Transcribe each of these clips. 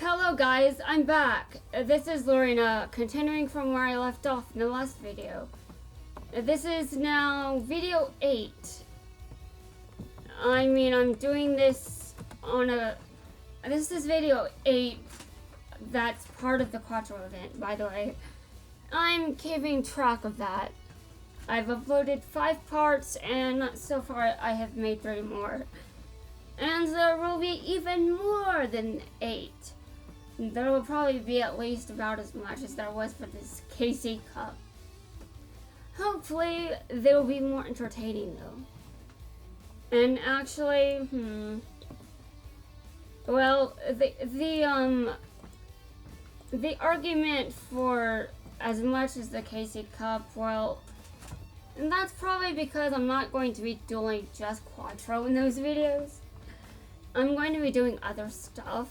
Hello guys, I'm back. This is Lorena, continuing from where I left off in the last video. This is now video 8. I'm doing this on this is video 8 that's part of the Quattro event, by the way. I'm keeping track of that. I've uploaded 5 parts and so far I have made 3 more. And there will be even more than 8. There will probably be at least about as much as there was for this KC Cup. Hopefully, they will be more entertaining though. And actually, well, the argument for as much as the KC Cup, well, and that's probably because I'm not going to be doing just Quattro in those videos. I'm going to be doing other stuff.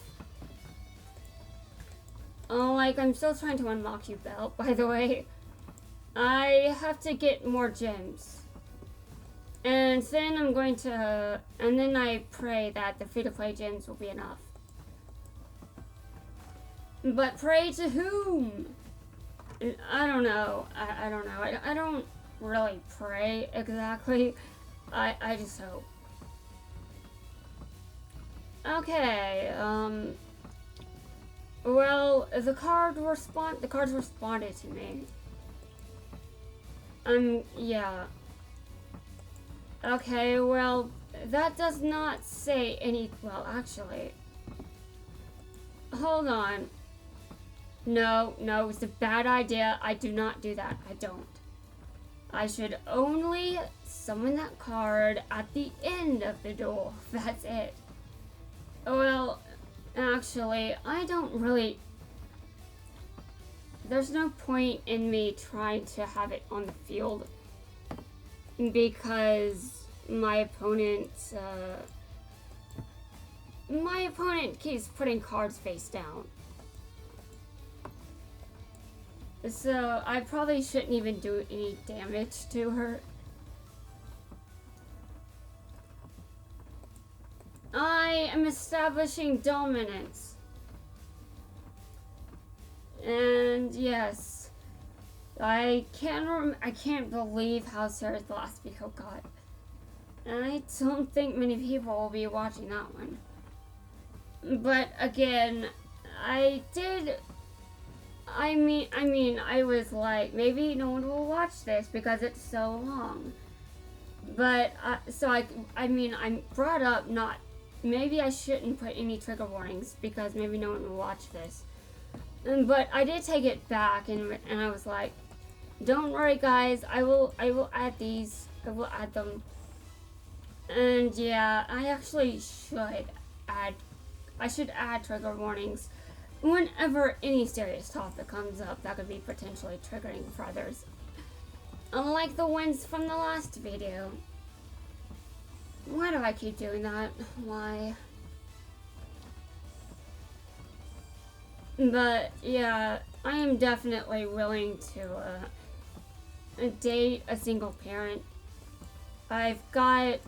I'm still trying to unlock Yubel, by the way. I have to get more gems. And then and then I pray that the free-to-play gems will be enough. But pray to whom? I don't know. I don't know. I don't really pray exactly. I just hope. Okay, well, the cards responded to me. Yeah. Okay, well, that does not say any, well, actually. Hold on. No, it's a bad idea. I do not do that. I don't. I should only summon that card at the end of the duel. That's it. Well, actually, I don't really... There's no point in me trying to have it on the field because my opponent keeps putting cards face down. So I probably shouldn't even do any damage to her. I am establishing dominance. And yes, I can't believe how serious the last video got. And I don't think many people will be watching that one. But again, I was like, maybe no one will watch this because it's so long. But, I brought up maybe I shouldn't put any trigger warnings because maybe no one will watch this. But I did take it back and I was like, don't worry guys, I will add these. I will add them. And yeah, I actually should add trigger warnings whenever any serious topic comes up that could be potentially triggering for others. Unlike the ones from the last video. Why do I keep doing that? Why? But yeah, I am definitely willing to date a single parent. I've got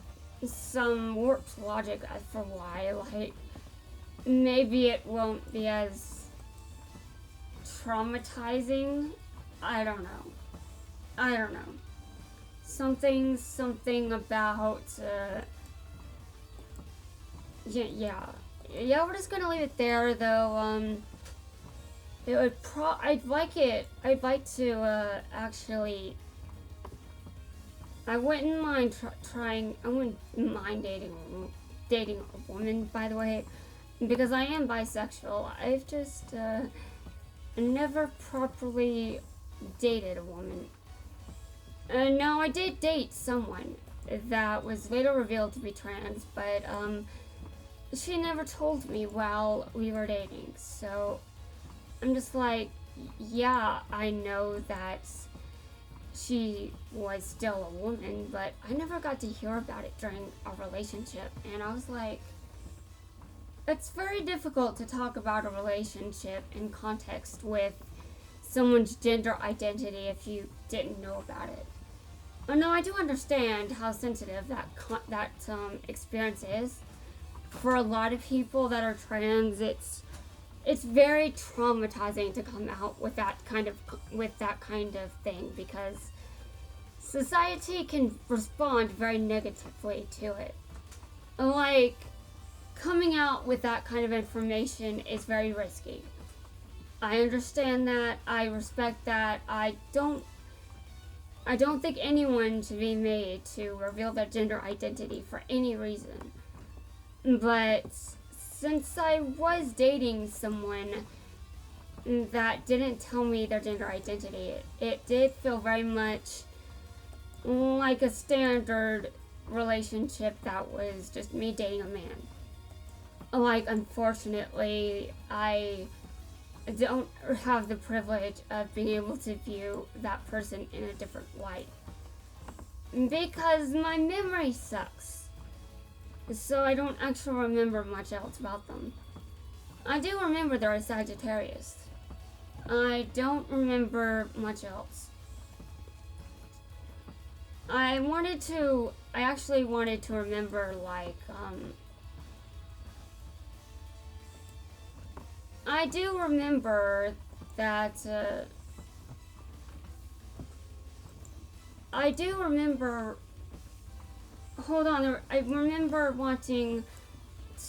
some warped logic as for why. Like, maybe it won't be as traumatizing. I don't know. Something about, yeah, we're just gonna leave it there, though. I'd like to, actually, I wouldn't mind dating a woman, by the way, because I am bisexual. I've just, never properly dated a woman. No, I did date someone that was later revealed to be trans, but she never told me while we were dating. So I'm just like, yeah, I know that she was still a woman, but I never got to hear about it during our relationship. And I was like, it's very difficult to talk about a relationship in context with someone's gender identity if you didn't know about it. Oh, no, I do understand how sensitive that experience is. For a lot of people that are trans, it's very traumatizing to come out with that kind of thing, because society can respond very negatively to it. Like, coming out with that kind of information is very risky. I understand that. I respect that. I don't think anyone should be made to reveal their gender identity for any reason. But since I was dating someone that didn't tell me their gender identity, it did feel very much like a standard relationship that was just me dating a man. Like, unfortunately, I don't have the privilege of being able to view that person in a different light, because my memory sucks, so I don't actually remember much else about them. I do remember they're a Sagittarius. I don't remember much else. I actually wanted to remember, like, I do remember that, hold on, I remember wanting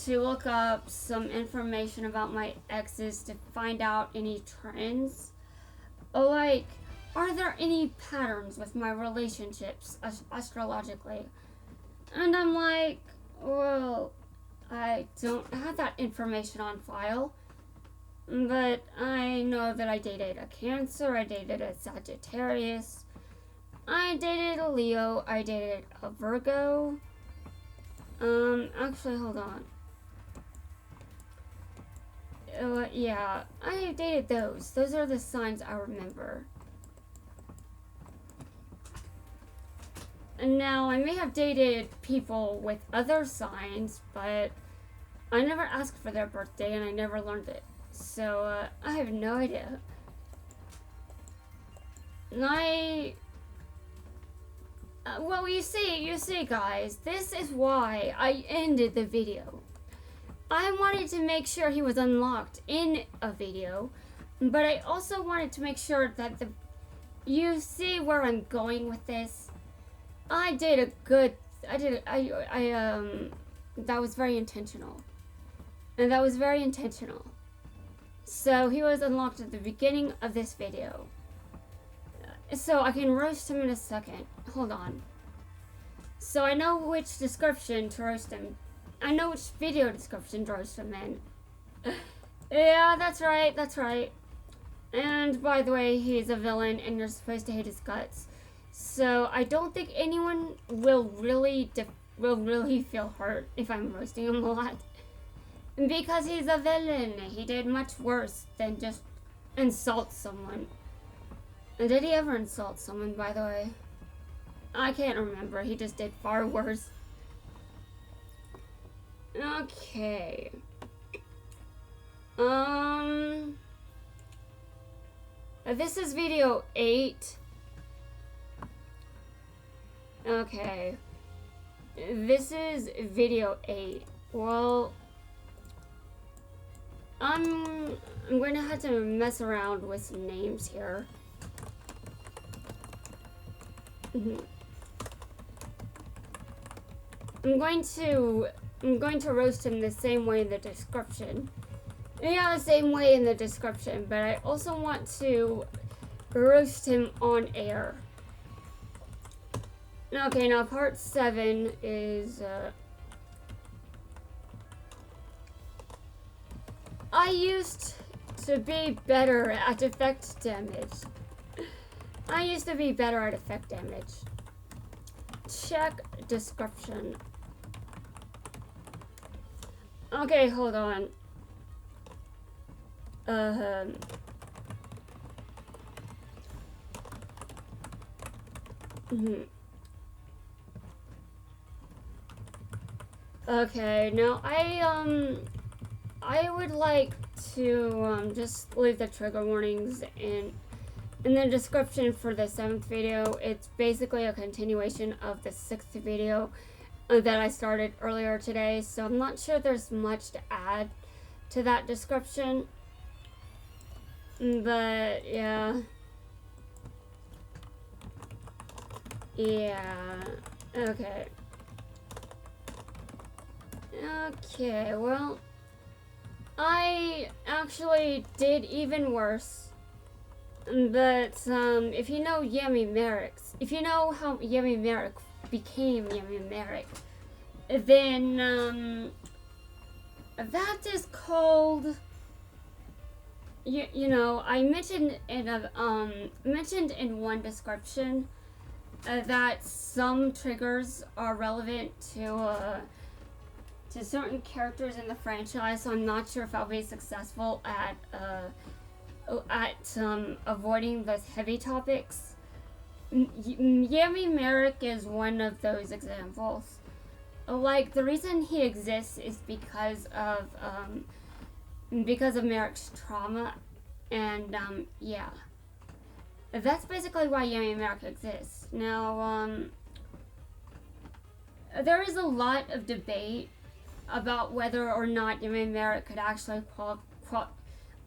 to look up some information about my exes to find out any trends. Like, are there any patterns with my relationships astrologically? And I'm like, well, I don't have that information on file. But I know that I dated a Cancer, I dated a Sagittarius, I dated a Leo, I dated a Virgo. Actually, hold on. Yeah, I dated those. Those are the signs I remember. And now, I may have dated people with other signs, but I never asked for their birthday and I never learned it. So, I have no idea. Well, you see, guys, this is why I ended the video. I wanted to make sure he was unlocked in a video, but I also wanted to make sure that you see where I'm going with this. That was very intentional. And that was very intentional. So he was unlocked at the beginning of this video. So I can roast him in a second. Hold on. So I know which description to roast him. I know which video description to roast him in. Yeah, that's right. And by the way, he's a villain and you're supposed to hate his guts. So I don't think anyone will really feel hurt if I'm roasting him a lot. Because he's a villain. He did much worse than just insult someone. And did he ever insult someone, by the way? I can't remember. He just did far worse. Okay. This is video 8. Okay. This is video 8. Well, I'm going to have to mess around with some names here. I'm going to roast him the same way in the description. Yeah, the same way in the description, but I also want to roast him on air. Okay, now part 7 is, I used to be better at effect damage. Check description. Okay, hold on. Okay, now I would like to just leave the trigger warnings in the description for the 7th video. It's basically a continuation of the 6th video that I started earlier today, so I'm not sure there's much to add to that description. But yeah. Yeah. Okay. Okay, well, I actually did even worse. But if you know Yami Marik, if you know how Yami Marik became Yami Marik, then that is called. You know, I mentioned in one description that some triggers are relevant to certain characters in the franchise. So I'm not sure if I'll be successful at avoiding those heavy topics. Yami Marik is one of those examples. Like, the reason he exists is because of Marik's trauma, and yeah, that's basically why Yami Marik exists. Now, there is a lot of debate about whether or not Yami Marik could actually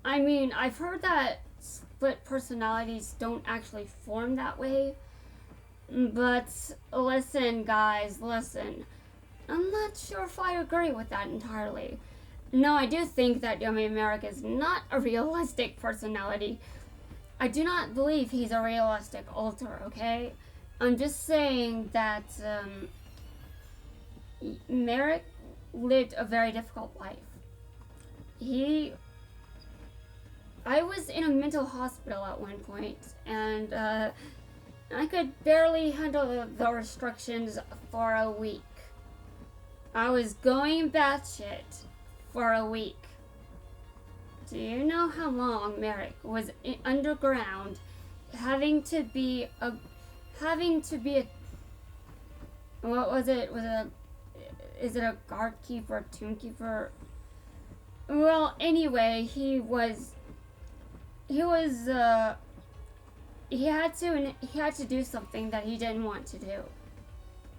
I mean, I've heard that split personalities don't actually form that way, but listen, guys, listen. I'm not sure if I agree with that entirely. No, I do think that Yami Marik is not a realistic personality. I do not believe he's a realistic alter, okay? I'm just saying that Marik lived a very difficult life. I was in a mental hospital at one point, and I could barely handle the restrictions for a week. I was going batshit for a week. Do you know how long Marik was underground, having to be a what was it? Is it a guard keeper, tomb keeper? Well, anyway, he had to do something that he didn't want to do.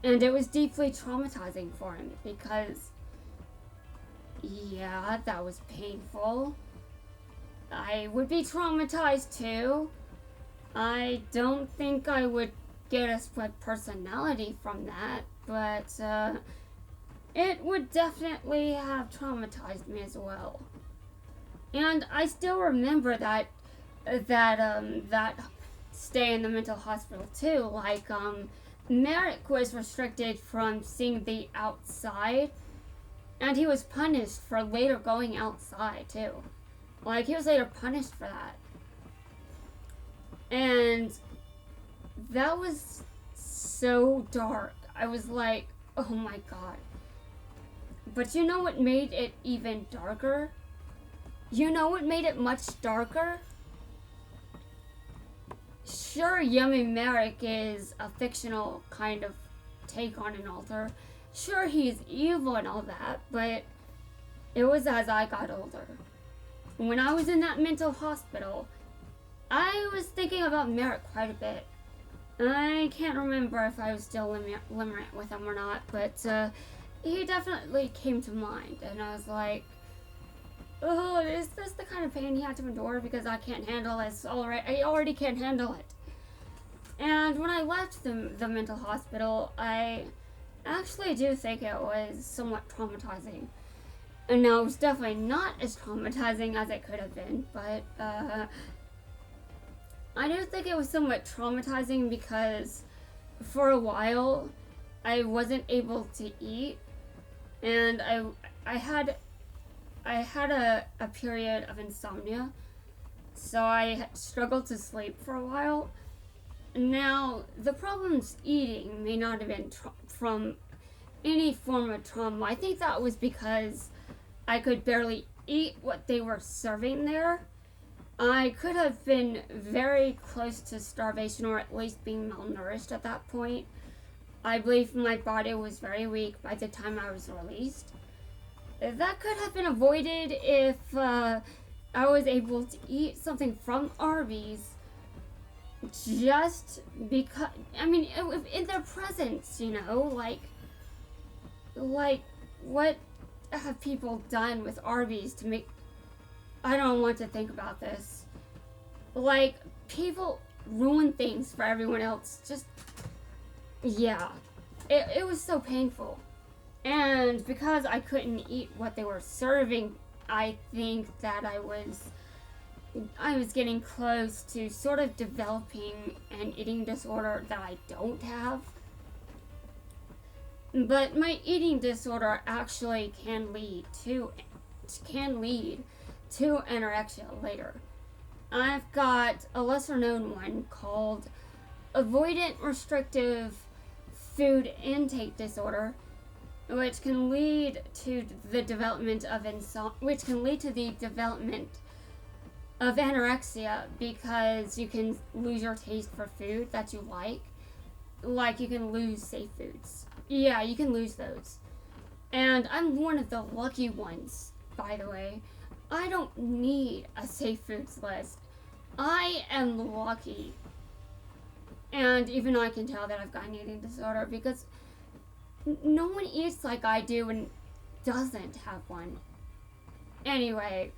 And it was deeply traumatizing for him because, yeah, that was painful. I would be traumatized too. I don't think I would get a split personality from that, but it would definitely have traumatized me as well. And I still remember that stay in the mental hospital too. Like, Marik was restricted from seeing the outside, and he was punished for later going outside too. Like, he was later punished for that. And that was so dark. I was like, oh my god. But you know what made it even darker? You know what made it much darker? Sure, Yami Marik is a fictional kind of take on an alter. Sure, he's evil and all that, but it was as I got older. When I was in that mental hospital, I was thinking about Marik quite a bit. I can't remember if I was still limerent with him or not, but he definitely came to mind, and I was like, oh, is this the kind of pain he had to endure? Because I can't handle this. Alright, I already can't handle it. And when I left the mental hospital, I actually do think it was somewhat traumatizing. And now, it was definitely not as traumatizing as it could have been, but I do think it was somewhat traumatizing because for a while I wasn't able to eat, and I had a period of insomnia, so I struggled to sleep for a while. Now, the problems eating may not have been from any form of trauma. I think that was because I could barely eat what they were serving there. I could have been very close to starvation, or at least being malnourished at that point. I believe my body was very weak by the time I was released. That could have been avoided if I was able to eat something from Arby's, just because, I mean, in their presence, you know, like what have people done with Arby's to make, I don't want to think about this. Like, people ruin things for everyone else. Just, yeah. It was so painful. And because I couldn't eat what they were serving, I think that I was getting close to sort of developing an eating disorder that I don't have. But my eating disorder actually can lead to anorexia later. I've got a lesser known one called avoidant restrictive food intake disorder, which can lead to the development of anorexia because you can lose your taste for food that you like. Like, you can lose safe foods. Yeah, you can lose those. And I'm one of the lucky ones, by the way. I don't need a safe foods list. I am lucky. And even I can tell that I've got an eating disorder because no one eats like I do and doesn't have one. Anyway,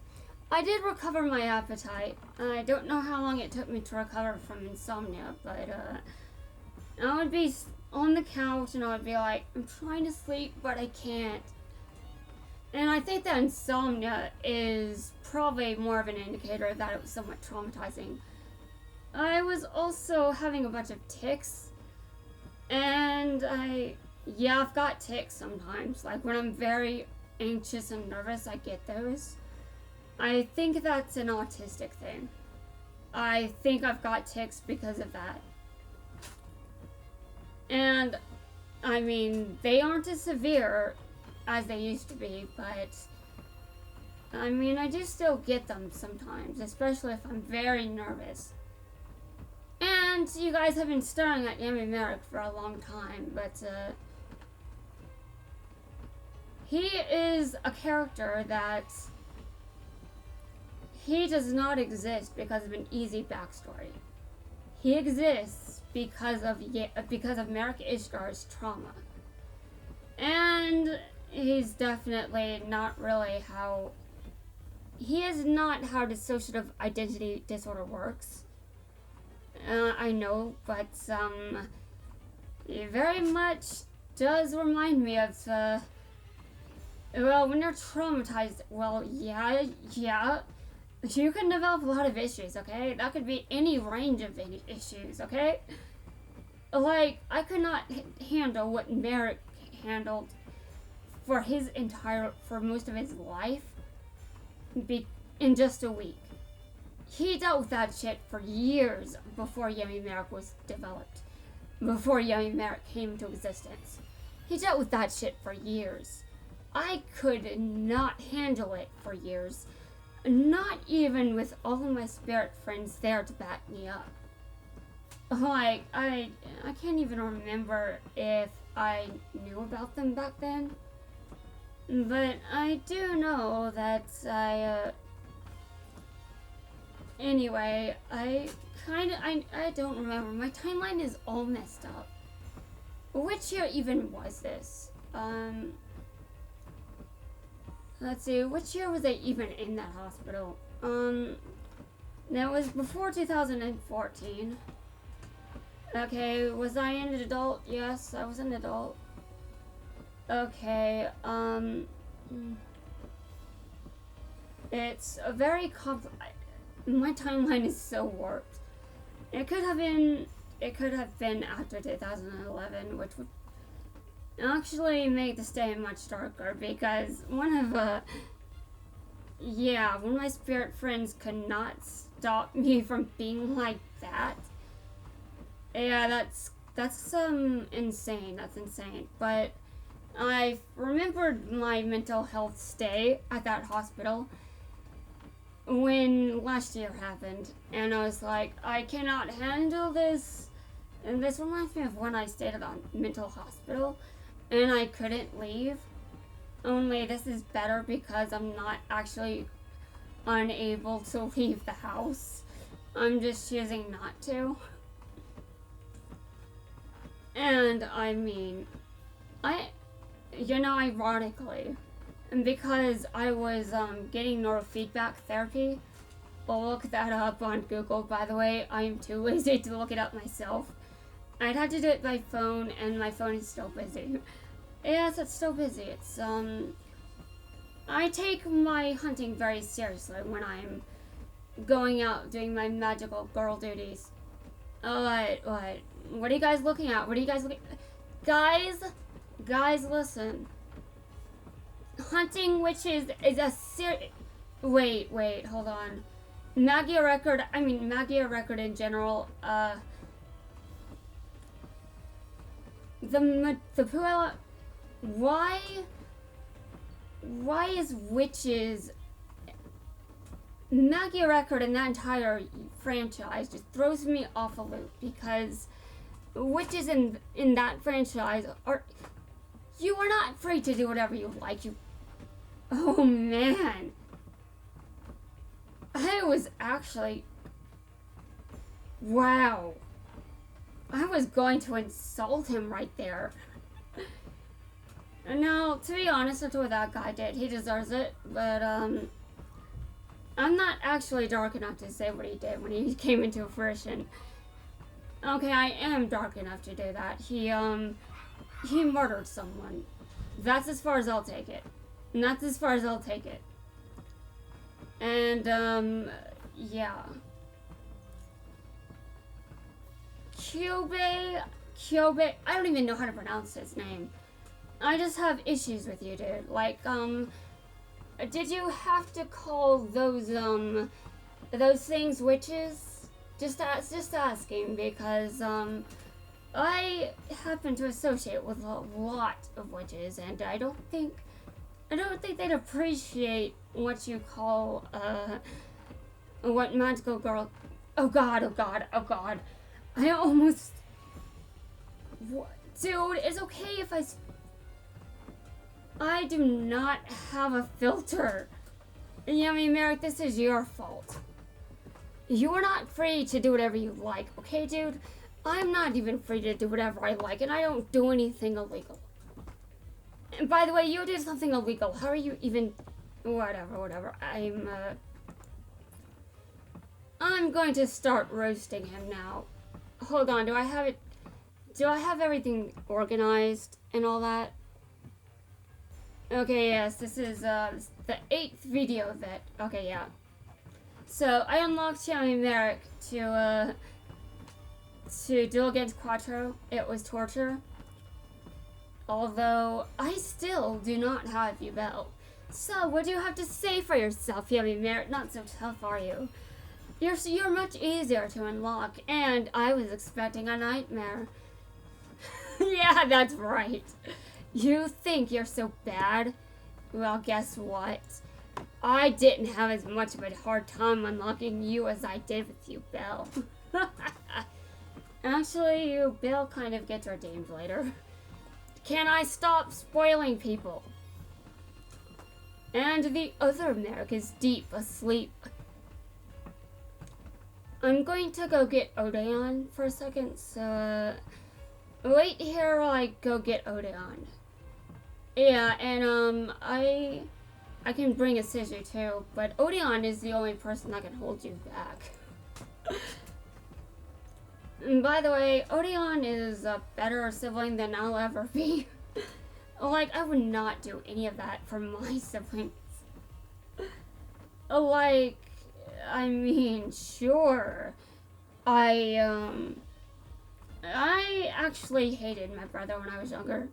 I did recover my appetite. I don't know how long it took me to recover from insomnia, but I would be on the couch and I would be like, I'm trying to sleep, but I can't. And I think that insomnia is probably more of an indicator that it was somewhat traumatizing. I was also having a bunch of tics, and I've got tics sometimes. Like, when I'm very anxious and nervous, I get those. I think that's an autistic thing. I think I've got tics because of that. And, I mean, they aren't as severe as they used to be, but I mean, I do still get them sometimes, especially if I'm very nervous. And you guys have been staring at Yami Marik for a long time, but he is a character that he does not exist because of an easy backstory. He exists because of Marik Ishgar's trauma. And he's definitely not really how... He is not how dissociative identity disorder works. I know, but it very much does remind me of, well, when you're traumatized, well, yeah, you can develop a lot of issues, okay? That could be any range of issues, okay? Like, I could not handle what Marik handled for most of his life in just a week. He dealt with that shit for years before Yami Marik was developed. Before Yami Marik came into existence. He dealt with that shit for years. I could not handle it for years. Not even with all of my spirit friends there to back me up. Like, I can't even remember if I knew about them back then. But I do know that anyway, I don't remember. My timeline is all messed up. Which year even was this? Let's see, which year was I even in that hospital? That was before 2014. Okay, was I an adult? Yes, I was an adult. Okay, it's a very my timeline is so warped. It could have been after 2011, which would actually make the stay much darker because one of my spirit friends could not stop me from being like that. Yeah, that's insane. That's insane. But I remembered my mental health stay at that hospital when last year happened, and I was like, I cannot handle this. And this reminds me of when I stayed at a mental hospital and I couldn't leave. Only this is better because I'm not actually unable to leave the house. I'm just choosing not to. And I mean, ironically, because I was getting neurofeedback therapy, look that up on Google, by the way. I am too lazy to look it up myself. I'd have to do it by phone, and my phone is still busy. Yes, it's still busy. It's, I take my hunting very seriously when I'm going out doing my magical girl duties. What? What are you guys looking at? What are you guys looking at? Guys, listen. Hunting witches is a Wait, hold on. Magia record in general, the Puella, why is witches, Magia record in that entire franchise just throws me off a loop, because witches in that franchise you are not free to do whatever you like. Oh man. I was actually... Wow. I was going to insult him right there. No, to be honest with what that guy did, he deserves it, but, I'm not actually dark enough to say what he did when he came into fruition. Okay, I am dark enough to do that. He murdered someone. That's as far as I'll take it. And that's as far as I'll take it. And, yeah. Kyobei, I don't even know how to pronounce his name. I just have issues with you, dude. Like, did you have to call those things witches? Just asking, because, I happen to associate with a lot of witches, and I don't think they'd appreciate what you call, what magical girl... Oh god. I almost... What? Dude, it's okay if I do not have a filter. Yami Marik, this is your fault. You are not free to do whatever you like, okay, dude? I'm not even free to do whatever I like, and I don't do anything illegal. And by the way, you did something illegal. How are you even... Whatever. I'm going to start roasting him now. Hold on, do I have everything organized and all that? Okay, yes, this is, the 8th video that... Okay, yeah. So, I unlocked Yami Marik to duel against Quattro. It was torture. Although, I still do not have Yubel. So, what do you have to say for yourself, Yami Marik? Not so tough, are you? You're much easier to unlock, and I was expecting a nightmare. Yeah, that's right. You think you're so bad? Well, guess what? I didn't have as much of a hard time unlocking you as I did with Yubel. Actually, Yubel kind of gets redeemed later. Can I stop spoiling people? And the other Marik is deep asleep. I'm going to go get Odeon for a second, so wait here while I go get Odeon. Yeah, and I can bring a Sisu too, but Odeon is the only person that can hold you back. And by the way, Odeon is a better sibling than I'll ever be. Like, I would not do any of that for my siblings. Like, I mean, sure. I actually hated my brother when I was younger.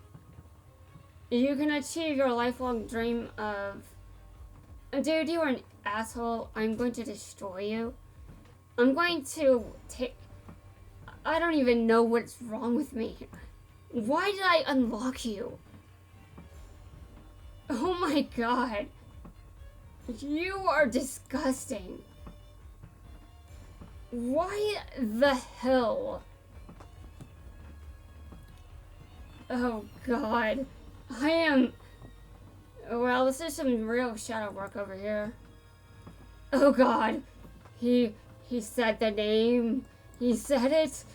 You can achieve your lifelong dream of... Dude, you are an asshole. I'm going to destroy you. I'm going to take... I don't even know what's wrong with me. Why did I unlock you? Oh my god. You are disgusting. Why the hell? Oh god. I am... Well, this is some real shadow work over here. Oh god. He said the name. He said it.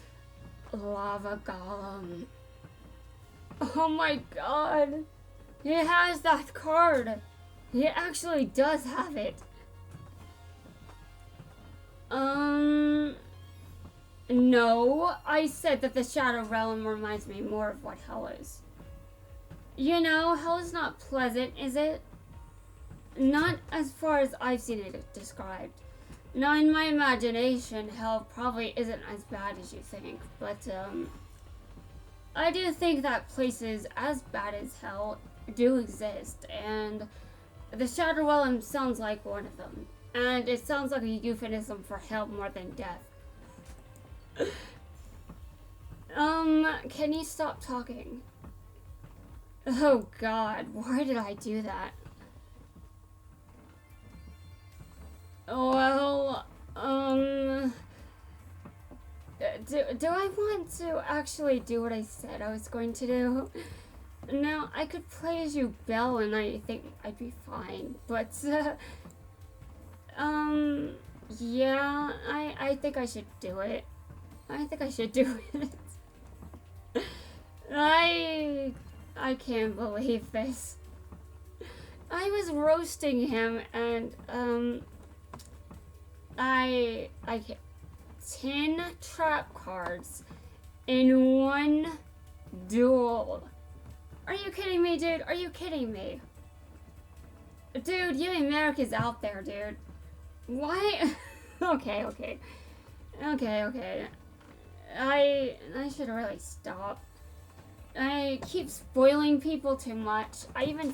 Lava Golem. Oh my god. He has that card. He actually does have it. No, I said that the Shadow Realm reminds me more of what hell is. You know, hell is not pleasant, is it? Not as far as I've seen it described. Now, in my imagination, hell probably isn't as bad as you think, but, I do think that places as bad as hell do exist, and the Shadow Realm sounds like one of them. And it sounds like a euphemism for hell more than death. Can you stop talking? Oh God, why did I do that? Well, do I want to actually do what I said I was going to do? Now, I could play as Yubel and I think I'd be fine, but, yeah, I think I should do it. I think I should do it. I can't believe this. I was roasting him and, I get 10 trap cards in one duel. Are you kidding me, dude? Are you kidding me? Dude, Yami Marik is out there, dude. Why? Okay. I should really stop. I keep spoiling people too much. I even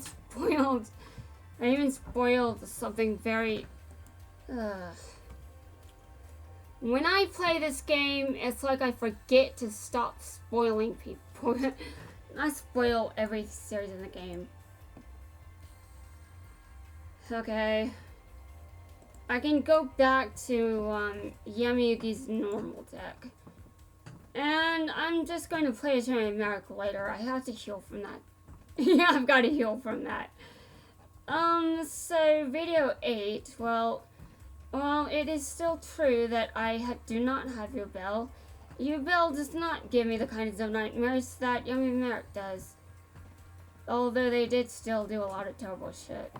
spoiled something very... When I play this game, it's like I forget to stop spoiling people. I spoil every series in the game. Okay. I can go back to Yami normal deck. And I'm just going to play as Yami Marik later. I have to heal from that. Yeah, I've got to heal from that. So video 8, well, it is still true that I do not have Yubel. Yubel does not give me the kinds of nightmares that Yami Marik does. Although they did still do a lot of terrible shit.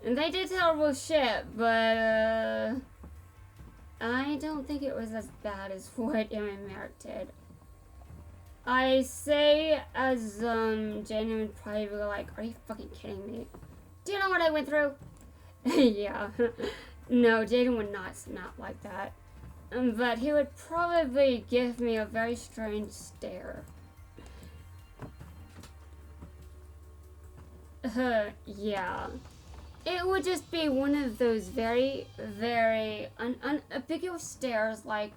And they did terrible shit, but, I don't think it was as bad as what Yami Marik did. I say as, Jaden would probably be like, are you fucking kidding me? Do you know what I went through? Yeah. No, Jaden would not snap like that. But he would probably give me a very strange stare. Yeah. It would just be one of those very, very unambiguous stares like,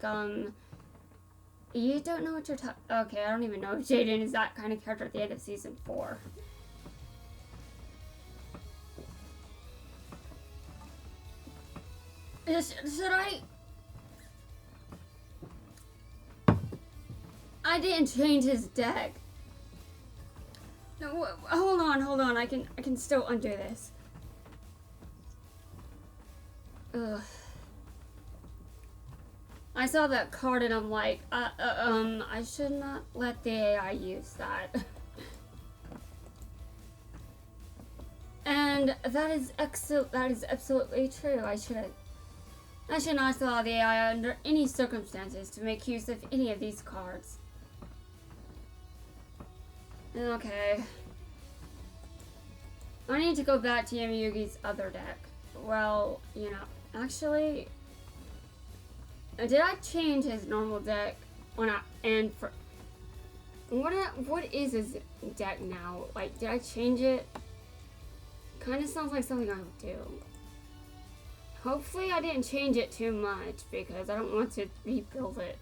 you don't know what you're talking... Okay, I don't even know if Jaden is that kind of character at the end of season 4. Should I... I didn't change his deck. No, hold on. I can still undo this. Ugh. I saw that card and I'm like, I should not let the AI use that. And that is absolutely true. I should not allow the AI under any circumstances to make use of any of these cards. Okay. I need to go back to Yami other deck. Well, you know, actually, did I change his normal deck when what is his deck now? Like, did I change it? Kind of sounds like something I would do. Hopefully I didn't change it too much because I don't want to rebuild it.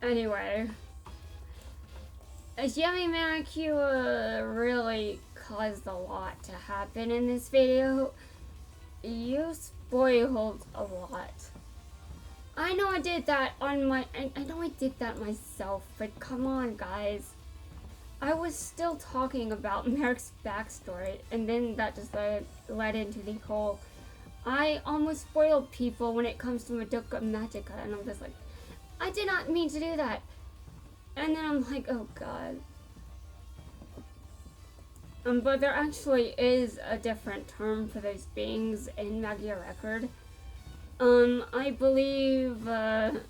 Anyway. As Yami Marik, you really caused a lot to happen in this video. You spoiled a lot. I know I did that I know I did that myself, but come on, guys. I was still talking about Marik's backstory, and then that just led into the whole, I almost spoiled people when it comes to Madoka Magica, and I'm just like, I did not mean to do that. And then I'm like, oh god. But there actually is a different term for those beings in Magica record. I believe an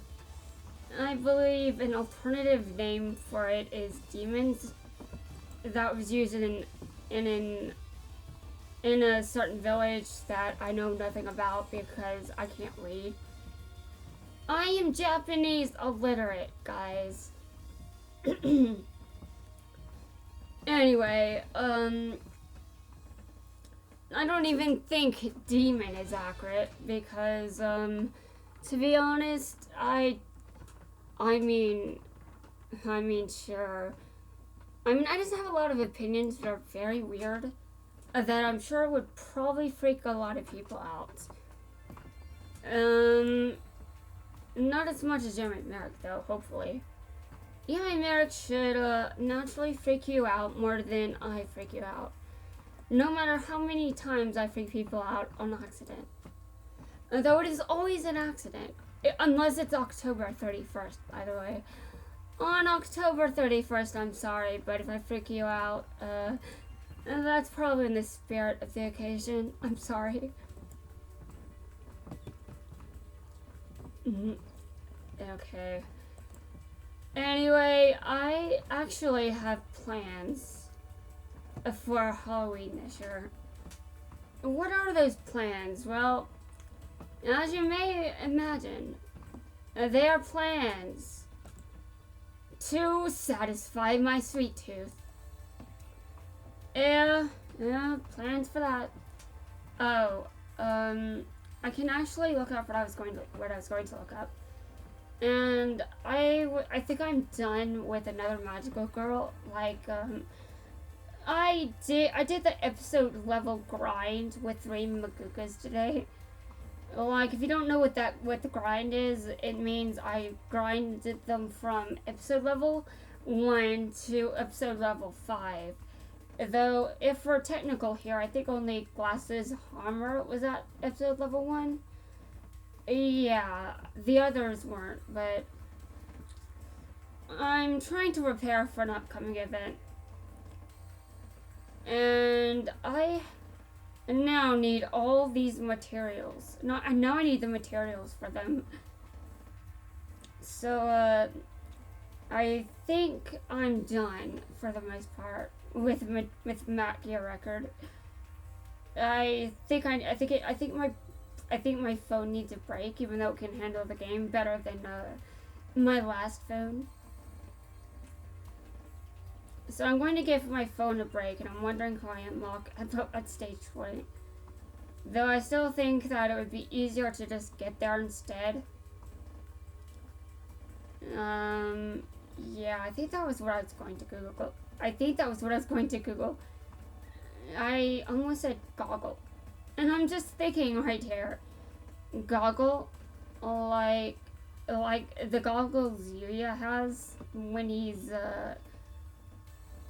alternative name for it is demons. That was used in a certain village that I know nothing about because I can't read. I am Japanese illiterate, guys. Anyway, I don't even think demon is accurate because, to be honest, I mean, sure. I mean, I just have a lot of opinions that are very weird that I'm sure would probably freak a lot of people out. Not as much as Yami Marik, though, hopefully. Yami Marik should naturally freak you out more than I freak you out. No matter how many times I freak people out on accident. Though it is always an accident. Unless it's October 31st, by the way. On October 31st, I'm sorry, but if I freak you out, that's probably in the spirit of the occasion. I'm sorry. Okay. Anyway, I actually have plans for Halloween this year. What are those plans? Well, as you may imagine, they are plans to satisfy my sweet tooth. Yeah, plans for that. Oh, I can actually look up what I was going to look up. And I think I'm done with another magical girl. Like, I did the episode level grind with 3 Magukas today. Like, if you don't know what the grind is, it means I grinded them from episode level 1 to episode level 5. Though, if we're technical here, I think only Glasses Hammer was at episode level 1. Yeah, the others weren't, but I'm trying to prepare for an upcoming event. And I now need all these materials. Now I need the materials for them. So, I think I'm done for the most part with Magica record. I think my phone needs a break, even though it can handle the game better than my last phone. So I'm going to give my phone a break, and I'm wondering how I unlock at stage 20. Though I still think that it would be easier to just get there instead. Yeah, I think that was what I was going to Google. I almost said goggle. And I'm just thinking right here, goggle, like the goggles Yuya has when he's,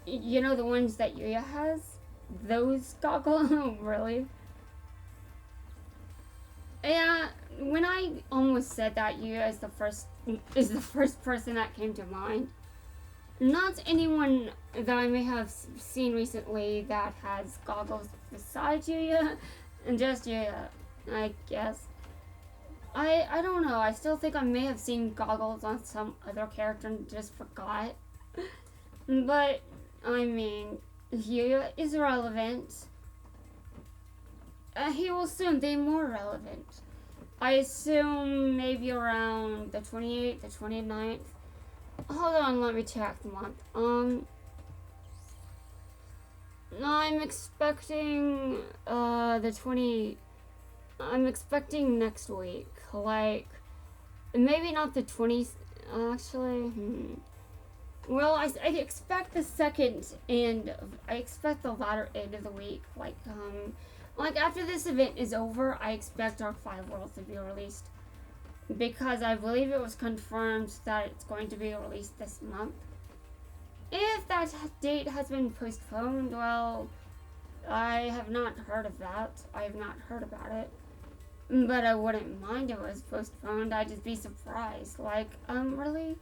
you know, the ones that Yuya has? Those goggles? Really? Yeah, when I almost said that, Yuya is the first person that came to mind. Not anyone that I may have seen recently that has goggles besides Yuya. And just Yuya, I guess. I don't know. I still think I may have seen goggles on some other character and just forgot. But, I mean, Yuya is relevant. He will soon be more relevant. I assume maybe around the 28th, the 29th. Hold on, let me check the month. I'm expecting I'm expecting next week, like maybe not the 20th actually. Well, I expect the second end of, I expect the latter end of the week, like after this event is over, I expect Dark 5 World to be released, because I believe it was confirmed that it's going to be released this month. If that date has been postponed, well, I have not heard of that. I have not heard about it. But I wouldn't mind if it was postponed. I'd just be surprised. Like, really?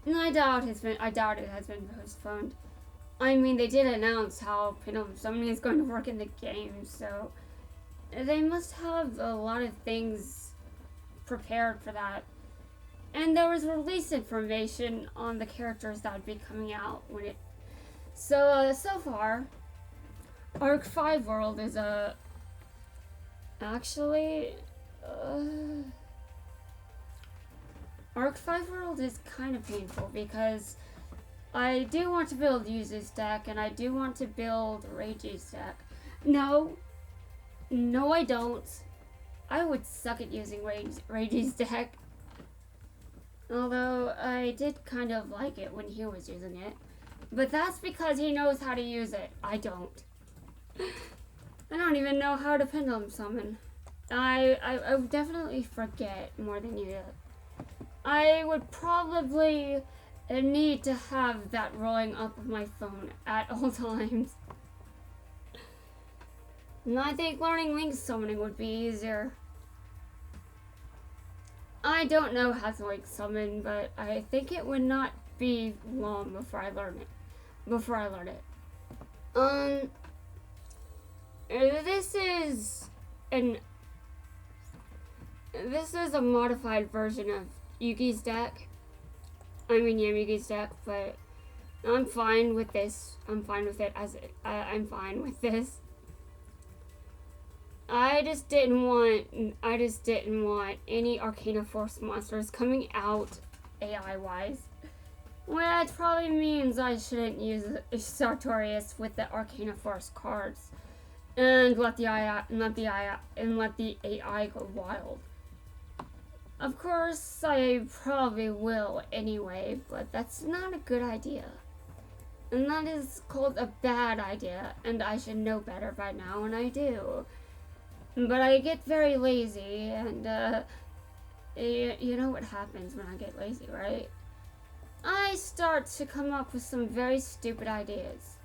No, I doubt it has been postponed. I mean, they did announce how Pendulum Summoning is going to work in the game, so they must have a lot of things prepared for that. And there was release information on the characters that would be coming out when it. So far, Arc 5 World is actually. Arc 5 World is kind of painful because I do want to build Yuzu's deck and I do want to build Reiji's deck. No, I don't. I would suck at using Reiji's deck. Although I did kind of like it when he was using it. But that's because he knows how to use it. I don't. I don't even know how to Pendulum Summon. I would definitely forget more than you do. I would probably need to have that rolling up of my phone at all times. And I think learning Link Summoning would be easier. I don't know how to Link Summon, but I think it would not be long before I learn it. This is a modified version of Yugi's deck. I mean Yami's deck, but I'm fine with this. I'm fine with it I'm fine with this. I just didn't want any Arcana Force monsters coming out AI-wise. Which probably means I shouldn't use Sartorius with the Arcana Force cards. And let the AI go wild. Of course, I probably will anyway, but that's not a good idea. And that is called a bad idea, and I should know better by now, and I do. But I get very lazy, and you know what happens when I get lazy, right? I start to come up with some very stupid ideas.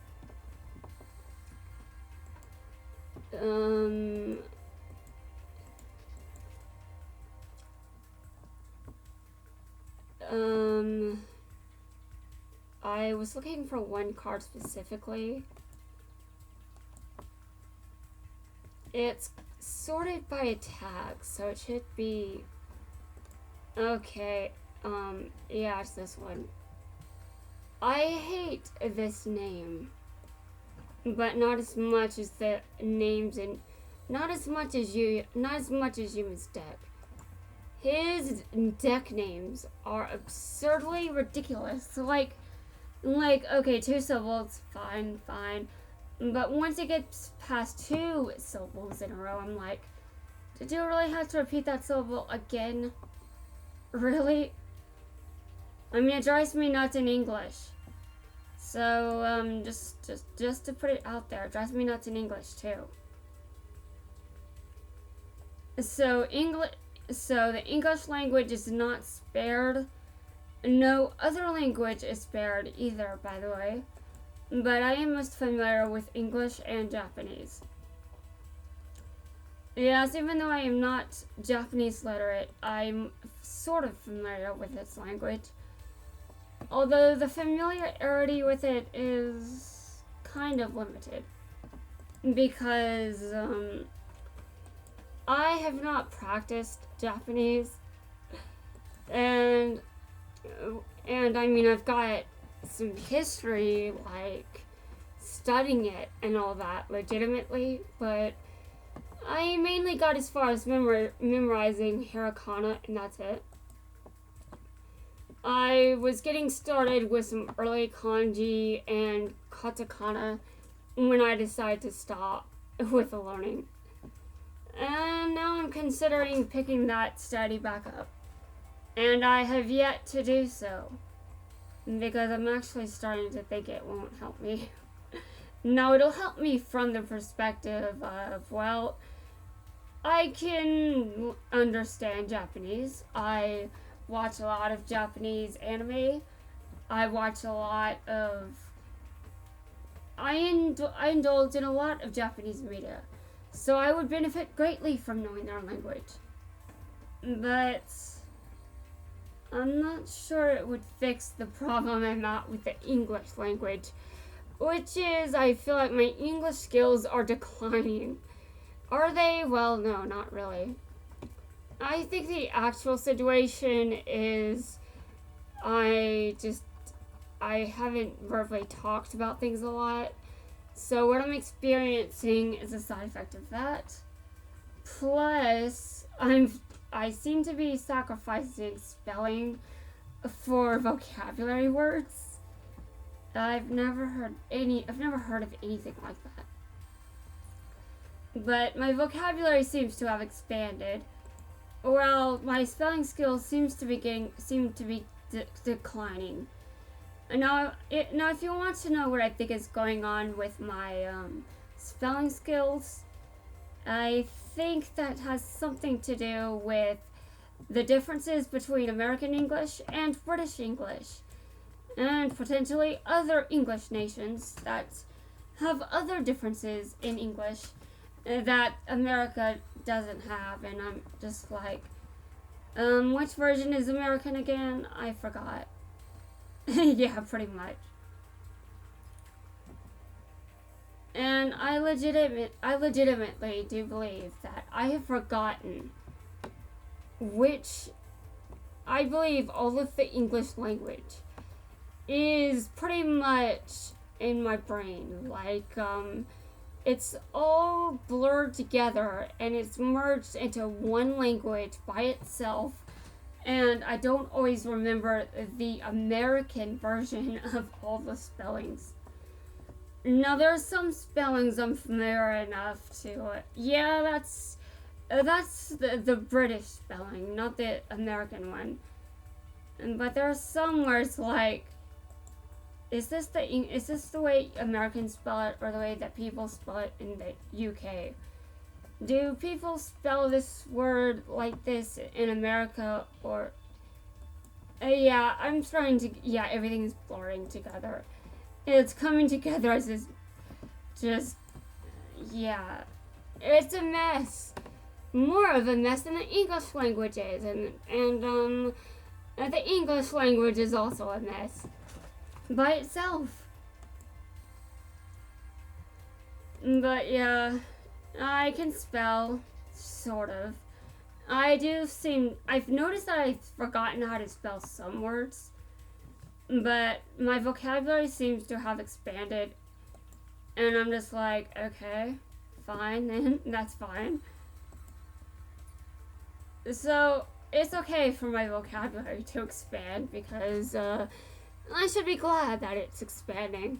I was looking for one card specifically. It's sorted by a tag, so it should be okay. Yeah, it's this one. I hate this name, but not as much as the names and not as much as Yuma's deck. His deck names are absurdly ridiculous. Like, okay, 2 syllables, fine. But once it gets past 2 syllables in a row, I'm like, did you really have to repeat that syllable again? Really? I mean, it drives me nuts in English. So, just to put it out there, it drives me nuts in English too. So the English language is not spared. No other language is spared either, by the way. But I am most familiar with English and Japanese. Yes, even though I am not Japanese literate, I'm sort of familiar with this language. Although the familiarity with it is kind of limited. Because, I have not practiced Japanese. And I mean, I've got some history, like, studying it and all that legitimately, but I mainly got as far as memorizing hiragana, and that's it. I was getting started with some early kanji and katakana when I decided to stop with the learning. And now I'm considering picking that study back up. And I have yet to do so, because I'm actually starting to think it won't help me. Now, it'll help me from the perspective of, well, I can understand Japanese. I watch a lot of Japanese anime. I indulge in a lot of Japanese media. So I would benefit greatly from knowing their language. But I'm not sure it would fix the problem I'm at with the English language. which is, I feel like my English skills are declining. Are they? Well, no, not really. I think the actual situation is I haven't verbally talked about things a lot. So what I'm experiencing is a side effect of that. Plus, I seem to be sacrificing spelling for vocabulary words. I've never heard of anything like that. But my vocabulary seems to have expanded. Well, my spelling skills seem to be declining. Now, if you want to know what I think is going on with my spelling skills, I think that has something to do with the differences between American English and British English, and potentially other English nations that have other differences in English that America doesn't have. And I'm just like, which version is American again? I forgot. Yeah, pretty much. And I legitimately do believe that I have forgotten which, I believe all of the English language is pretty much in my brain. Like, it's all blurred together and it's merged into one language by itself. And I don't always remember the American version of all the spellings. Now, there are some spellings I'm familiar enough to. Yeah, that's the British spelling, not the American one. But there are some where it's like, is this the way Americans spell it, or the way that people spell it in the UK? Do people spell this word like this in America, or... yeah, I'm trying to... Yeah, everything's blurring together. It's coming together as this... Just... Yeah. It's a mess. More of a mess than the English language is. And the English language is also a mess. By itself. But yeah... I can spell, sort of. I've noticed that I've forgotten how to spell some words, but my vocabulary seems to have expanded, and I'm just like, okay, fine, then, that's fine. So, it's okay for my vocabulary to expand, because, I should be glad that it's expanding.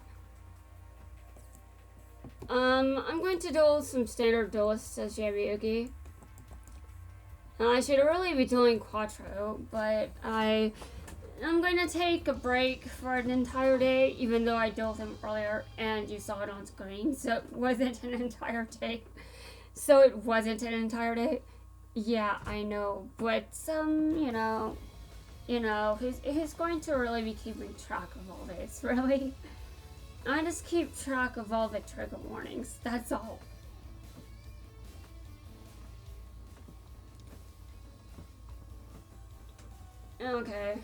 I'm going to duel some standard duelists as Yami. I should really be dueling Quattro, but I'm going to take a break for an entire day, even though I dueled him earlier, and you saw it on screen, so it wasn't an entire day. Yeah, I know, but who's going to really be keeping track of all this, really? I just keep track of all the trigger warnings, that's all. Okay.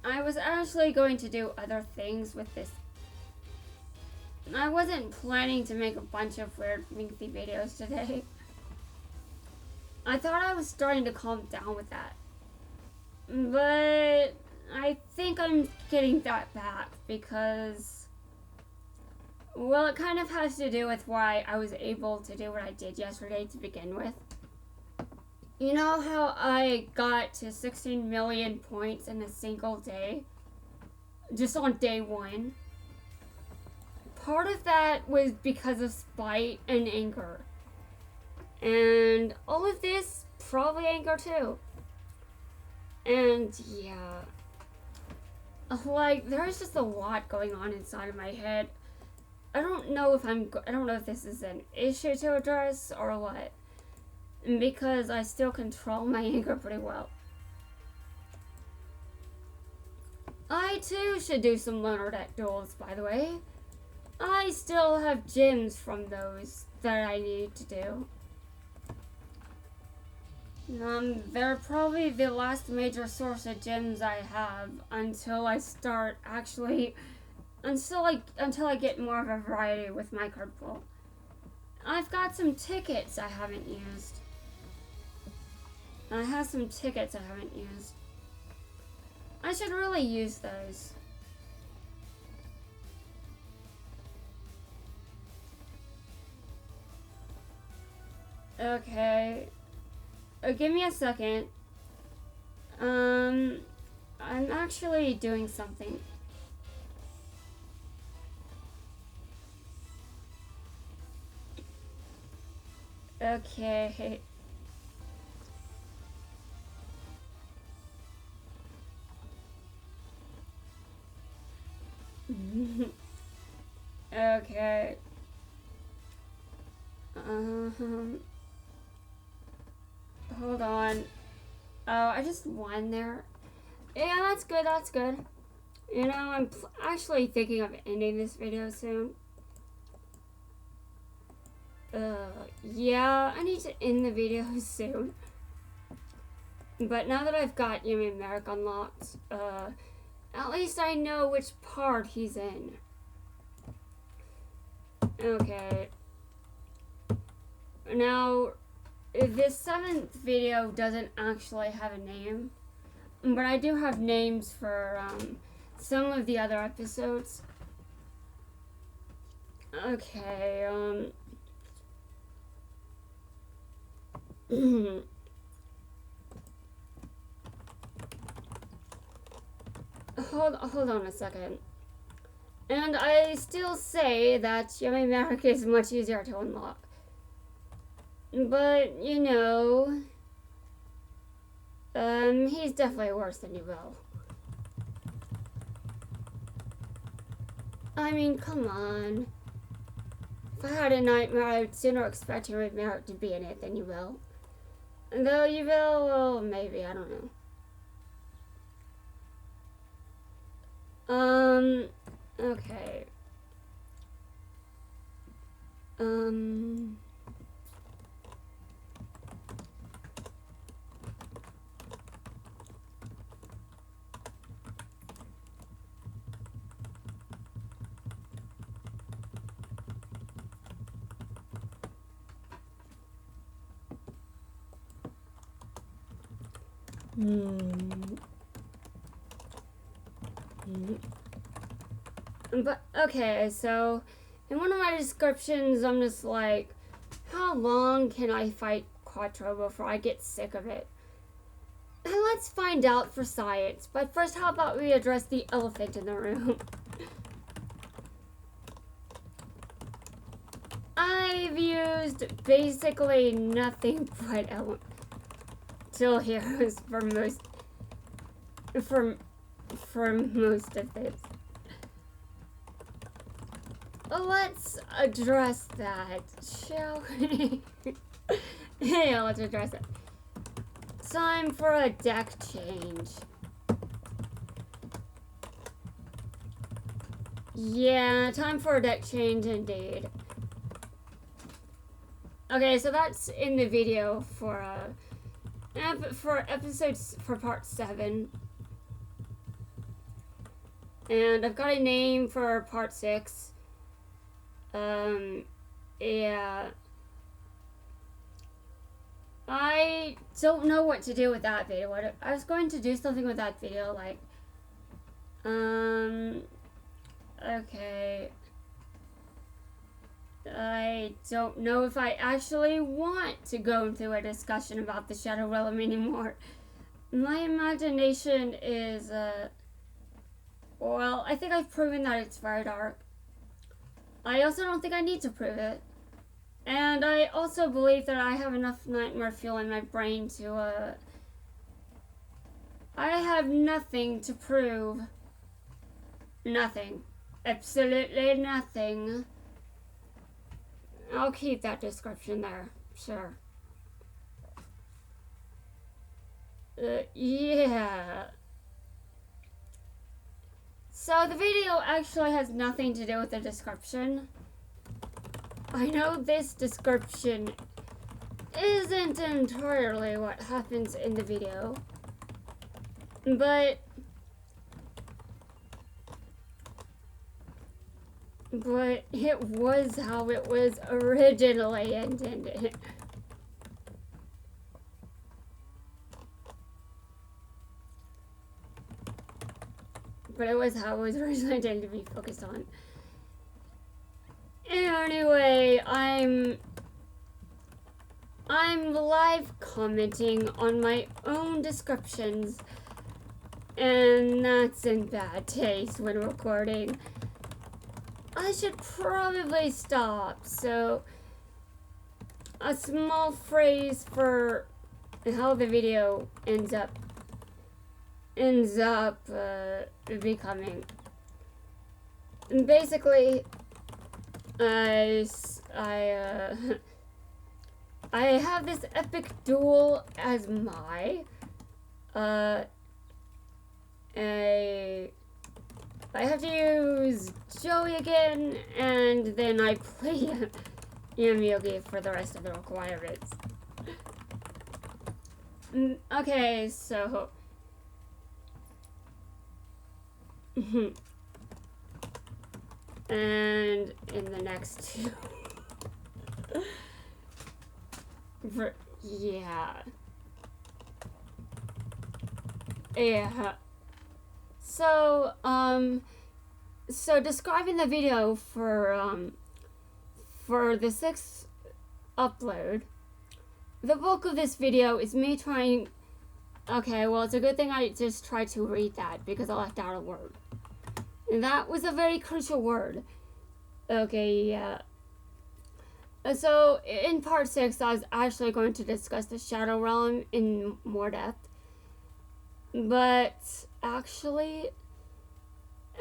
I was actually going to do other things with this. I wasn't planning to make a bunch of weird, lengthy videos today. I thought I was starting to calm down with that. But I think I'm getting that back because, well, it kind of has to do with why I was able to do what I did yesterday to begin with. You know how I got to 16 million points in a single day? Just on day one? Part of that was because of spite and anger. And all of this, probably anger too. And yeah. Like, there's just a lot going on inside of my head. I don't know if this is an issue to address or what. Because I still control my anger pretty well. I too should do some loner deck duels, by the way. I still have gems from those that I need to do. They're probably the last major source of gems I have until I start actually, until I get more of a variety with my card pool. I've got some tickets I haven't used. I have some tickets I haven't used. I should really use those. Okay. Give me a second. I'm actually doing something. Okay. Okay. Hold on. Oh, I just won there. Yeah, that's good, that's good. You know, I'm actually thinking of ending this video soon. Yeah, I need to end the video soon. But now that I've got Yami Marik unlocked, at least I know which part he's in. Okay. Now, this 7th video doesn't actually have a name, but I do have names for some of the other episodes. Okay, hold on a second. And I still say that Yami Marik is much easier to unlock. But, you know, he's definitely worse than Yubel. I mean, come on. If I had a nightmare, I'd sooner expect Yami Marik to be in it than Yubel. Though Yubel, well, maybe, I don't know. Okay. But, okay, so, in one of my descriptions, I'm just like, how long can I fight Quattro before I get sick of it? And let's find out for science. But first, how about we address the elephant in the room? I've used basically nothing but elemental heroes for most of this. Let's address that, shall we? Yeah, let's address it. Time for a deck change. Yeah, time for a deck change indeed. Okay, so that's in the video for episodes for part 7. And I've got a name for part 6. Yeah. I don't know what to do with that video. I was going to do something with that video, like, okay. I don't know if I actually want to go through a discussion about the Shadow Realm anymore. My imagination is, well, I think I've proven that it's very dark. I also don't think I need to prove it. And I also believe that I have enough nightmare fuel in my brain to, I have nothing to prove. Nothing. Absolutely nothing. I'll keep that description there. Sure. Yeah. So the video actually has nothing to do with the description. I know this description isn't entirely what happens in the video, but it was how it was originally intended. But it was how it was originally intended to be focused on. Anyway, I'm live commenting on my own descriptions, and that's in bad taste when recording. I should probably stop, so a small phrase for how the video ends up becoming. Basically, I have this epic duel as I have to use Joey again, and then I play Yami for the rest of the requirements. Okay, so and in the next two yeah. So describing the video for the 6th upload, the bulk of this video is me trying. Okay, well, it's a good thing I just tried to read that because I left out a word. And that was a very crucial word. Okay, yeah. So, in part 6, I was actually going to discuss the Shadow Realm in more depth. But, actually,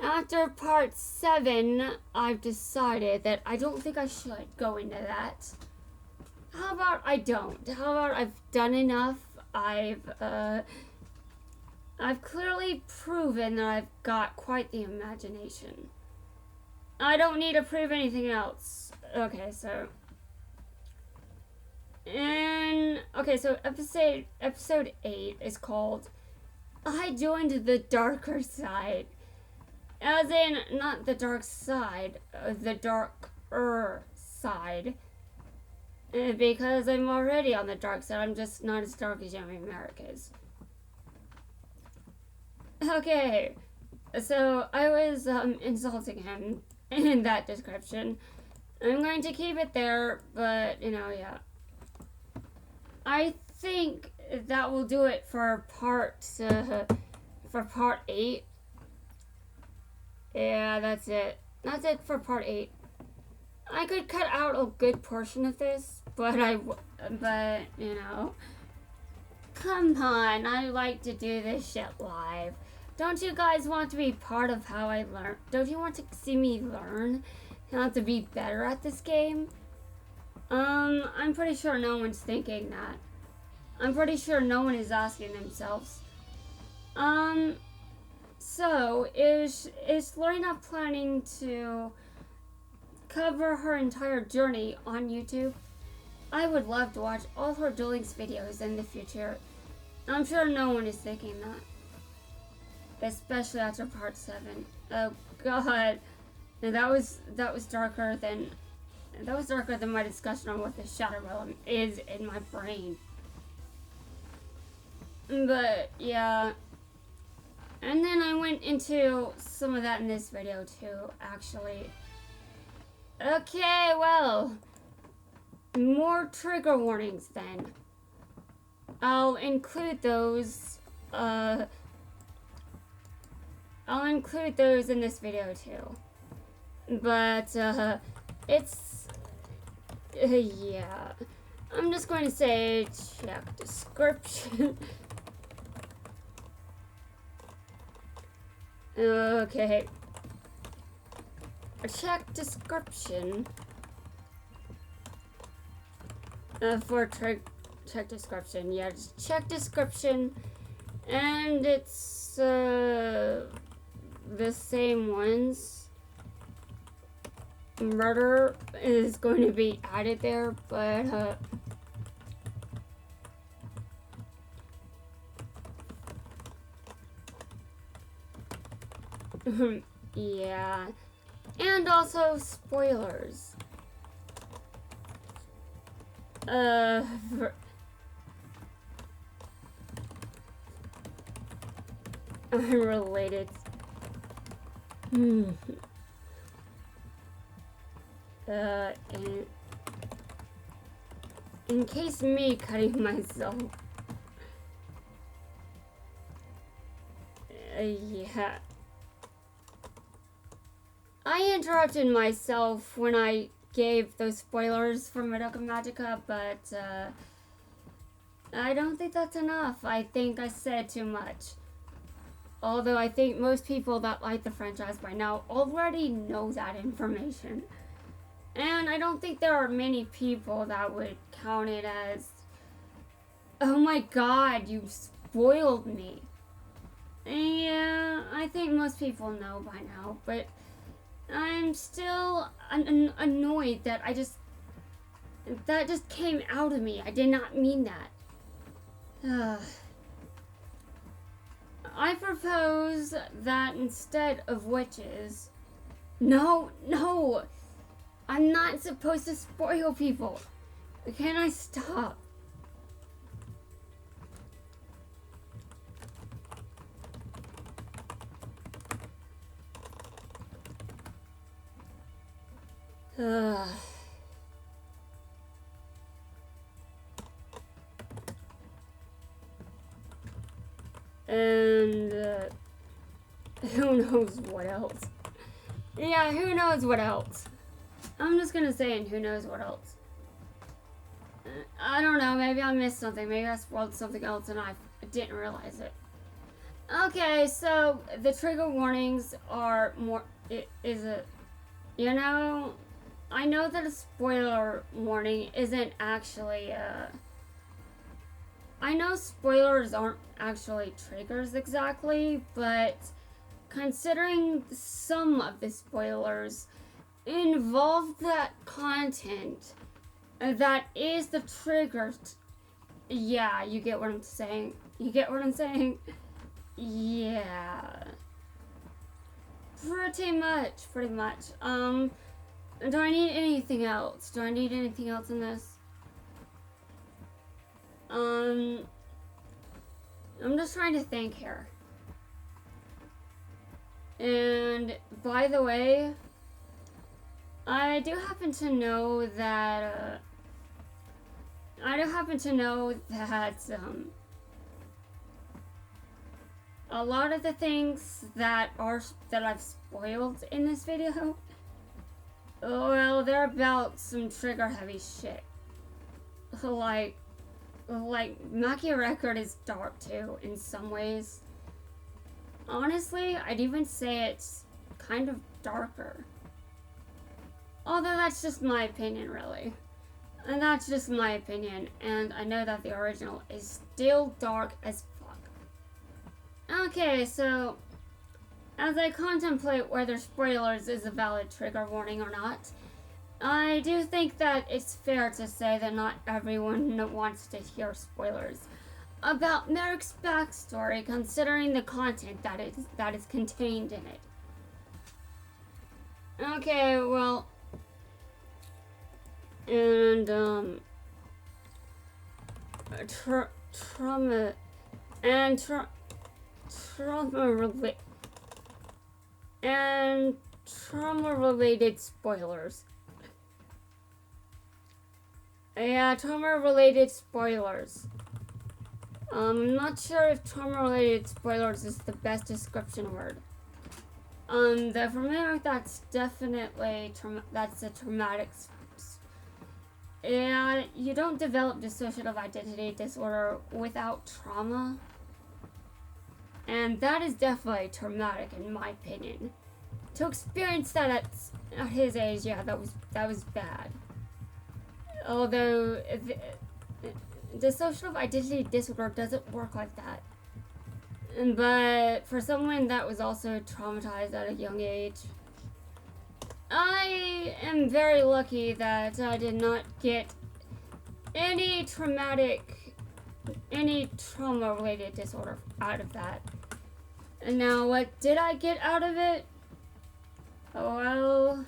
after part 7, I've decided that I don't think I should go into that. How about I don't? How about I've done enough? I've clearly proven that I've got quite the imagination. I don't need to prove anything else. Okay, so episode 8 is called I Joined the Darker Side. As in, not the dark side, the darker side. Because I'm already on the dark side, I'm just not as dark as Yami Marik is. Okay, so I was insulting him in that description. I'm going to keep it there, but yeah. I think that will do it for part 8. Yeah, that's it. That's it for part 8. I could cut out a good portion of this, but come on, I like to do this shit live. Don't you guys want to be part of how I learn? Don't you want to see me learn how to be better at this game? I'm pretty sure no one's thinking that. I'm pretty sure no one is asking themselves. So, is Lorena planning to cover her entire journey on YouTube? I would love to watch all her dueling videos in the future. I'm sure no one is thinking that. Especially after part 7. Oh god. That was darker than my discussion on what the Shadow Realm is in my brain. But yeah. And then I went into some of that in this video too, actually. Okay, well, more trigger warnings then. I'll include those in this video too. But it's yeah. I'm just going to say check description. Okay. Check description for check description. Yeah, just check description, and it's the same ones. Murder is going to be added there, but Yeah. And also spoilers. Unrelated. In case me cutting myself. Yeah. I interrupted myself when I gave those spoilers for Madoka Magica, but I don't think that's enough. I think I said too much. Although I think most people that like the franchise by now already know that information. And I don't think there are many people that would count it as, oh my god, you spoiled me. Yeah, I think most people know by now, but I'm still annoyed that that just came out of me. I did not mean that. I propose that instead of witches... No! I'm not supposed to spoil people. Can I stop? And who knows what else? Yeah, who knows what else? I'm just gonna say, and who knows what else? I don't know, maybe I missed something. Maybe I spoiled something else and I didn't realize it. Okay, so the trigger warnings are more... You know, I know that a spoiler warning isn't actually... I know spoilers aren't actually triggers exactly, but considering some of the spoilers involve that content that is the trigger. Yeah, you get what I'm saying? You get what I'm saying? Yeah. Pretty much. Do I need anything else? Do I need anything else in this? I'm just trying to think here. And by the way, I do happen to know that a lot of the things that I've spoiled in this video, well, they're about some trigger heavy shit. Like Maki Record is dark too in some ways. Honestly, I'd even say it's kind of darker. Although that's just my opinion, really. And that's just my opinion, and I know that the original is still dark as fuck. Okay, so as I contemplate whether spoilers is a valid trigger warning or not, I do think that it's fair to say that not everyone wants to hear spoilers about Marik's backstory, considering the content that is contained in it. Okay, well, and trauma related spoilers. Yeah, trauma-related spoilers. I'm not sure if trauma-related spoilers is the best description word. For me, that's definitely that's a traumatic. Yeah, you don't develop dissociative identity disorder without trauma, and that is definitely traumatic in my opinion. To experience that at his age, yeah, that was bad. Although dissociative identity disorder doesn't work like that. But for someone that was also traumatized at a young age, I am very lucky that I did not get any trauma-related disorder out of that. And now, what did I get out of it? Well,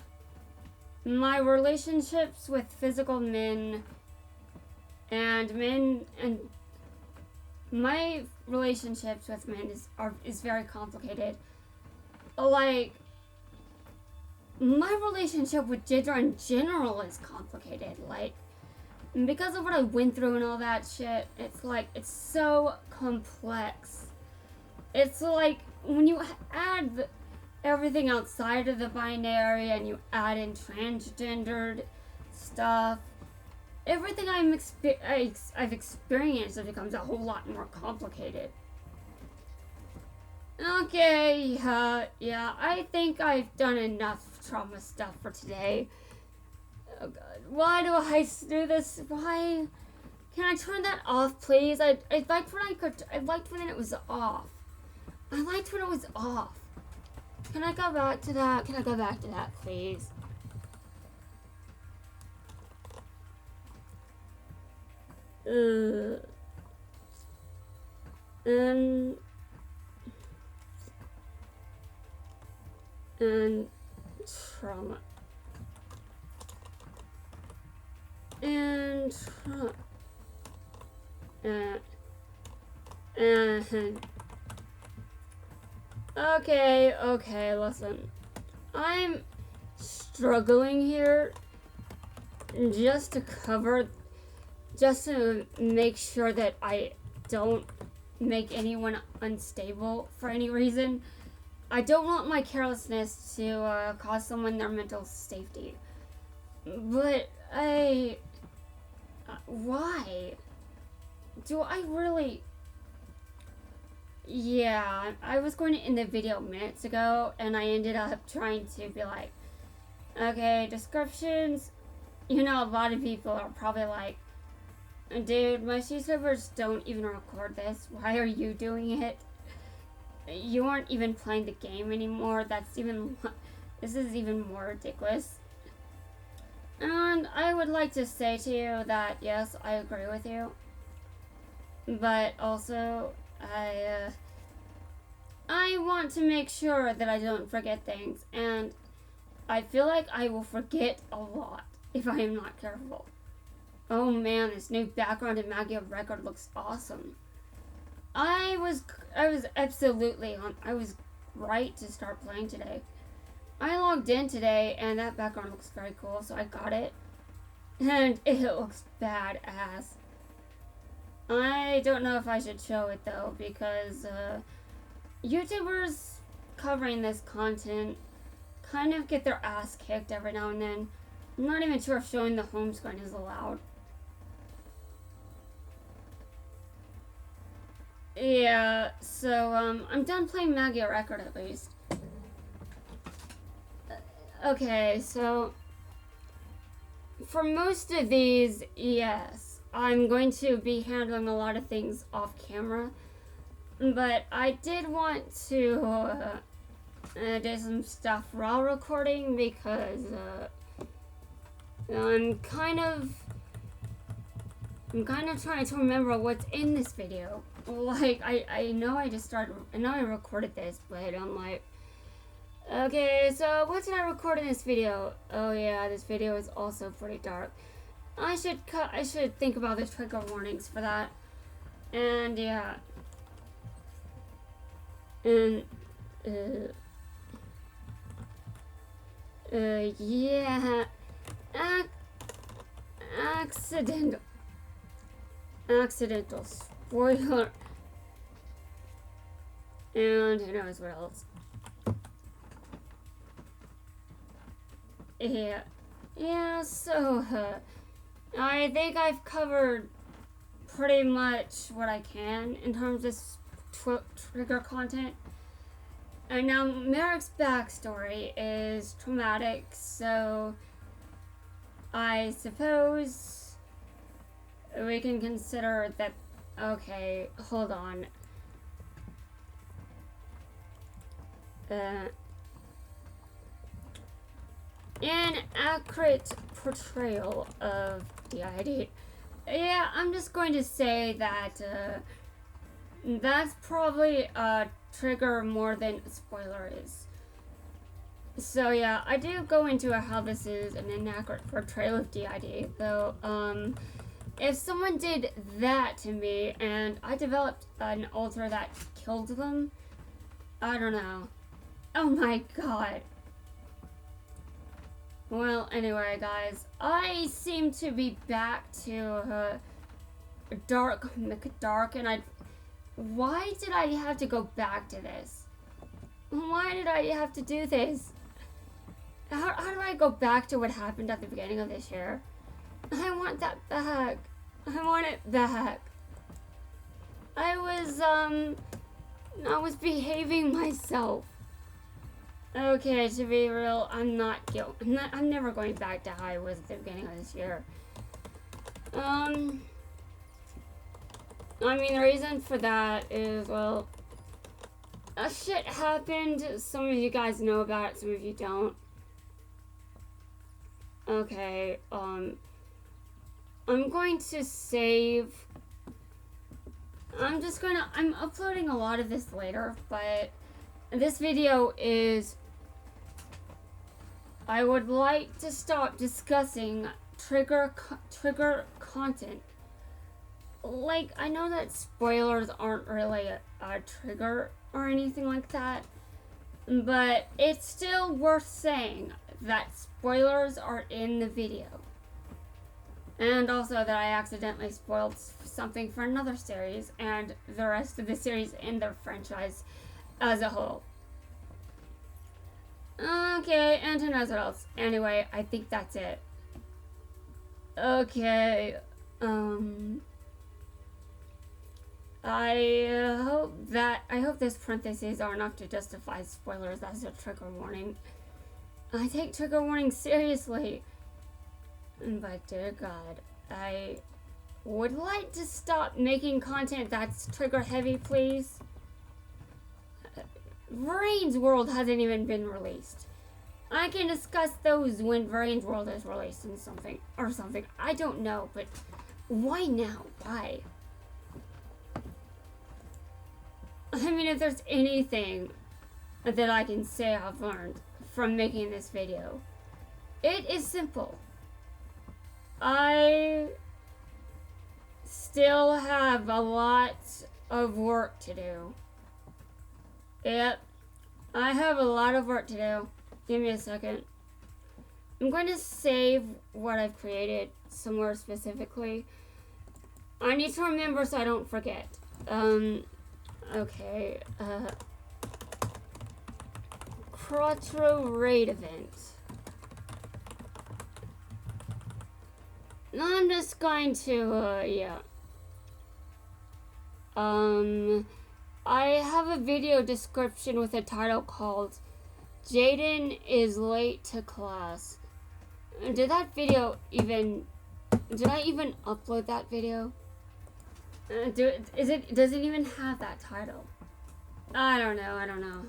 my relationships with physical men and my relationships with men is very complicated. Like, my relationship with Jidra in general is complicated. Like, because of what I went through and all that shit, it's like, it's so complex. It's like, when you add everything outside of the binary and you add in transgendered stuff, everything I've experienced, it becomes a whole lot more complicated. Okay, yeah, I think I've done enough trauma stuff for today. Oh god, why do I do this? Why? Can I turn that off, please? I liked when it was off. I liked when it was off. Can I go back to that? Can I go back to that, please? And trauma. And trauma. Okay, listen. I'm struggling here just to make sure that I don't make anyone unstable for any reason. I don't want my carelessness to cause someone their mental safety. But why? Do I really? Yeah, I was going to end the video minutes ago, and I ended up trying to be like, okay, descriptions. You know, a lot of people are probably like, dude, my YouTubers don't even record this. Why are you doing it? You aren't even playing the game anymore. This is even more ridiculous. And I would like to say to you that, yes, I agree with you. But also, I want to make sure that I don't forget things. And I feel like I will forget a lot if I am not careful. Oh man, this new background in Madoka Record looks awesome. I was absolutely I was right to start playing today. I logged in today and that background looks very cool, so I got it. And it looks badass. I don't know if I should show it though, because YouTubers covering this content kind of get their ass kicked every now and then. I'm not even sure if showing the home screen is allowed. Yeah, so, I'm done playing Madoka Record at least. Okay, so, for most of these, yes, I'm going to be handling a lot of things off camera, but I did want to do some stuff while recording because, I'm kind of trying to remember what's in this video. Like, I know I recorded this, but I'm like, okay, so what did I record in this video? Oh yeah, this video is also pretty dark. I should think about the trigger warnings for that. And yeah. And yeah. Accidental spoiler. And who knows what else. Yeah, so, I think I've covered pretty much what I can in terms of trigger content. And now, Marik's backstory is traumatic, so I suppose we can consider that. Okay, hold on. Inaccurate portrayal of the ID. Yeah, I'm just going to say that that's probably a trigger more than a spoiler is. So yeah, I do go into how this is an inaccurate portrayal of DID, though, if someone did that to me and I developed an alter that killed them, I don't know. Oh my god. Well, anyway, guys, I seem to be back to dark, and why did I have to go back to this? Why did I have to do this? How do I go back to what happened at the beginning of this year? I want that back. I want it back. I was behaving myself. Okay, to be real, I'm not guilty. I'm never going back to how I was at the beginning of this year. I mean, the reason for that is, well, shit happened. Some of you guys know about it, some of you don't. Okay, I'm going to save. I'm uploading a lot of this later, but this video is, I would like to stop discussing trigger content. Like, I know that spoilers aren't really a trigger or anything like that, but it's still worth saying that spoilers are in the video. And also that I accidentally spoiled something for another series and the rest of the series in the franchise as a whole. Okay, and who knows what else. Anyway, I think that's it. Okay, I hope this parentheses are enough to justify spoilers as a trigger warning. I take trigger warnings seriously. But dear God, I would like to stop making content that's trigger heavy, please. Varian's World hasn't even been released. I can discuss those when Varian's World is released and something. I don't know, but why now? Why? I mean, if there's anything that I can say I've learned from making this video, it is simple. I still have a lot of work to do. Yep, I have a lot of work to do. Give me a second. I'm going to save what I've created somewhere specifically. I need to remember so I don't forget. Okay, Quattro Raid Event. I'm just going to, yeah. I have a video description with a title called Jaden is late to class. Did I even upload that video? Does it even have that title? I don't know. I'm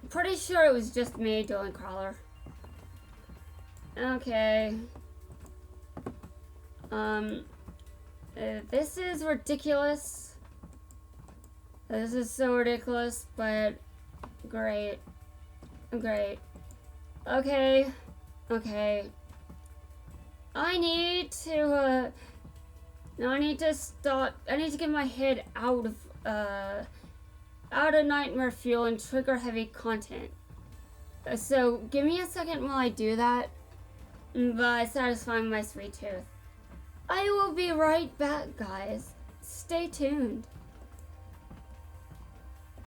pretty sure it was just me doing crawler. Okay. This is ridiculous. This is so ridiculous, but great. Okay. I need to stop. I need to get my head out of nightmare fuel and trigger heavy content. So give me a second while I do that by satisfying my sweet tooth. I will be right back, guys. Stay tuned.